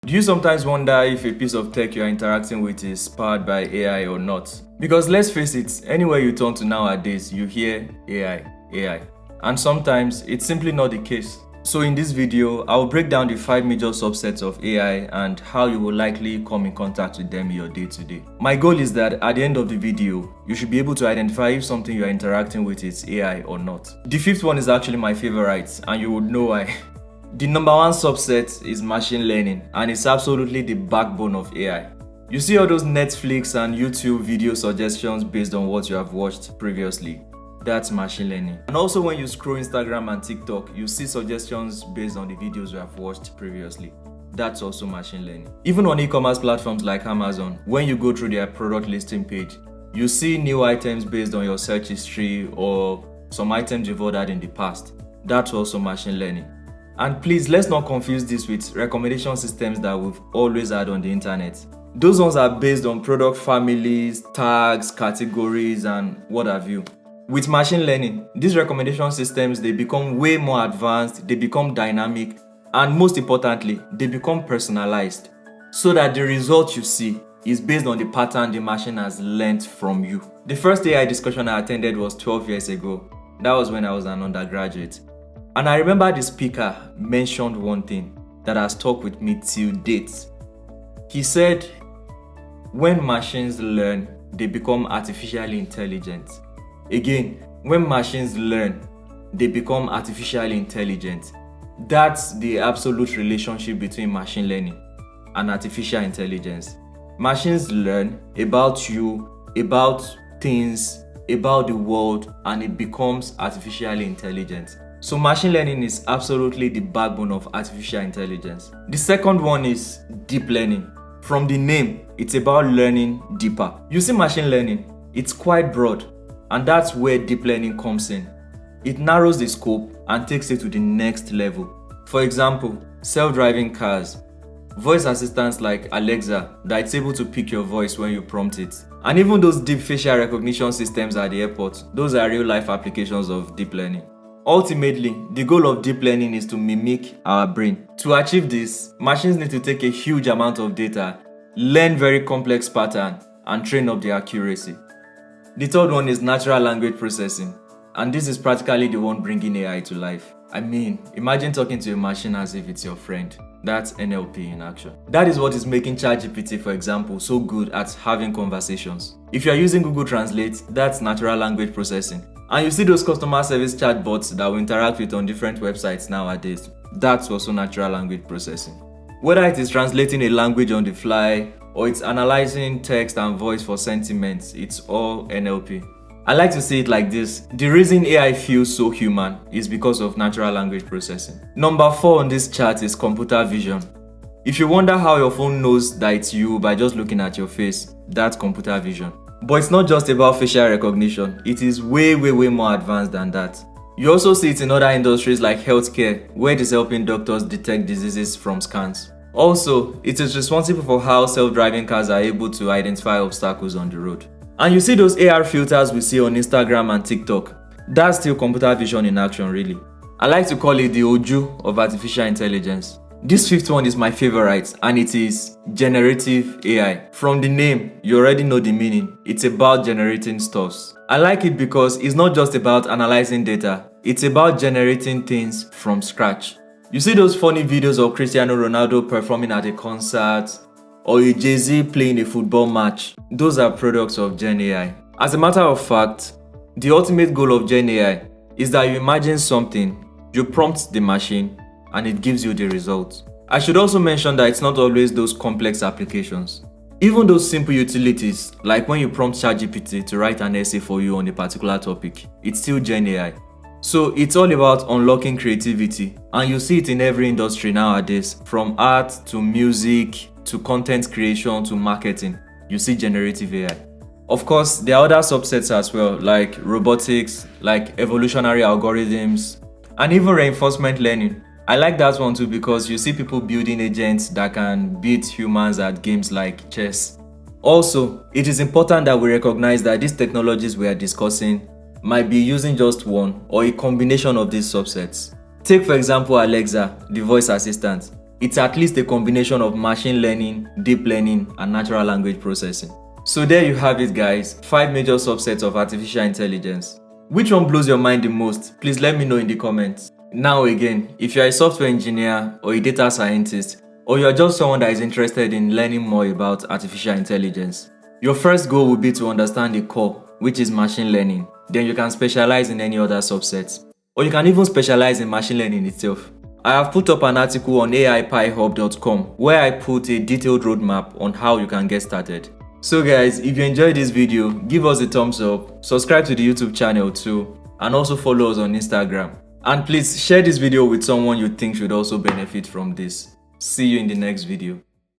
Do you sometimes wonder if a piece of tech you're interacting with is powered by AI or not? Because let's face it, anywhere you turn to nowadays, you hear AI. And sometimes it's simply not the case. So in this video, I'll break down the 5 major subsets of AI and how you will likely come in contact with them in your day-to-day. My goal is that at the end of the video, you should be able to identify if something you're interacting with is AI or not. The 5th one is actually my favorite, and you would know why. The number 1 subset is machine learning, and it's absolutely the backbone of AI. You see all those Netflix and YouTube video suggestions based on what you have watched previously. That's machine learning. And also when you scroll Instagram and TikTok, you see suggestions based on the videos you have watched previously. That's also machine learning. Even on e-commerce platforms like Amazon, when you go through their product listing page, you see new items based on your search history or some items you've ordered in the past. That's also machine learning. And please, let's not confuse this with recommendation systems that we've always had on the internet. Those ones are based on product families, tags, categories, and what have you. With machine learning, these recommendation systems, they become way more advanced, they become dynamic, and most importantly, they become personalized, so that the result you see is based on the pattern the machine has learnt from you. The first AI discussion I attended was 12 years ago. That was when I was an undergraduate. And I remember the speaker mentioned one thing that has stuck with me till date. He said, when machines learn, they become artificially intelligent. Again, when machines learn, they become artificially intelligent. That's the absolute relationship between machine learning and artificial intelligence. Machines learn about you, about things, about the world, and it becomes artificially intelligent. So machine learning is absolutely the backbone of artificial intelligence. The second one is deep learning. From the name, it's about learning deeper. You see, machine learning, it's quite broad, and that's where deep learning comes in. It narrows the scope and takes it to the next level. For example, self-driving cars, voice assistants like Alexa that's able to pick your voice when you prompt it. And even those deep facial recognition systems at the airport, those are real-life applications of deep learning. Ultimately, the goal of deep learning is to mimic our brain. To achieve this, machines need to take a huge amount of data, learn very complex patterns, and train up their accuracy. The third one is natural language processing, and this is practically the one bringing AI to life. I mean, imagine talking to a machine as if it's your friend. That's NLP in action. That is what is making ChatGPT, for example, so good at having conversations. If you are using Google Translate, that's natural language processing. And you see those customer service chatbots that we interact with on different websites nowadays. That's also natural language processing. Whether it is translating a language on the fly or it's analyzing text and voice for sentiments, it's all NLP. I like to say it like this: the reason AI feels so human is because of natural language processing. Number 4 on this chart is computer vision. If you wonder how your phone knows that it's you by just looking at your face, that's computer vision. But it's not just about facial recognition, it is way more advanced than that. You also see it in other industries like healthcare, where it is helping doctors detect diseases from scans. Also, it is responsible for how self-driving cars are able to identify obstacles on the road. And you see those AR filters we see on Instagram and TikTok. That's still computer vision in action, really. I like to call it the Oju of artificial intelligence. This 5th one is my favorite, and it is generative AI. From the name, you already know the meaning. It's about generating stuffs. I like it because it's not just about analyzing data, it's about generating things from scratch. You see those funny videos of Cristiano Ronaldo performing at a concert, or a Jay-Z playing a football match. Those are products of Gen AI. As a matter of fact, the ultimate goal of Gen AI is that you imagine something, you prompt the machine, and it gives you the result. I should also mention that it's not always those complex applications. Even those simple utilities, like when you prompt ChatGPT to write an essay for you on a particular topic, it's still Gen AI. So it's all about unlocking creativity, and you see it in every industry nowadays, from art to music to content creation to marketing. You see generative AI. Of course, there are other subsets as well, like robotics, like evolutionary algorithms, and even reinforcement learning. I like that one too because you see people building agents that can beat humans at games like chess. Also, it is important that we recognize that these technologies we are discussing might be using just one or a combination of these subsets. Take for example Alexa, the voice assistant. It's at least a combination of machine learning, deep learning, and natural language processing. So there you have it, guys, 5 major subsets of artificial intelligence. Which one blows your mind the most? Please let me know in the comments. Now again, if you're a software engineer or a data scientist, or you're just someone that is interested in learning more about artificial intelligence, your first goal will be to understand the core, which is machine learning. Then you can specialize in any other subsets. Or you can even specialize in machine learning itself. I have put up an article on AIPyHub.com where I put a detailed roadmap on how you can get started. So guys, if you enjoyed this video, give us a thumbs up, subscribe to the YouTube channel too, and also follow us on Instagram. And please share this video with someone you think should also benefit from this. See you in the next video.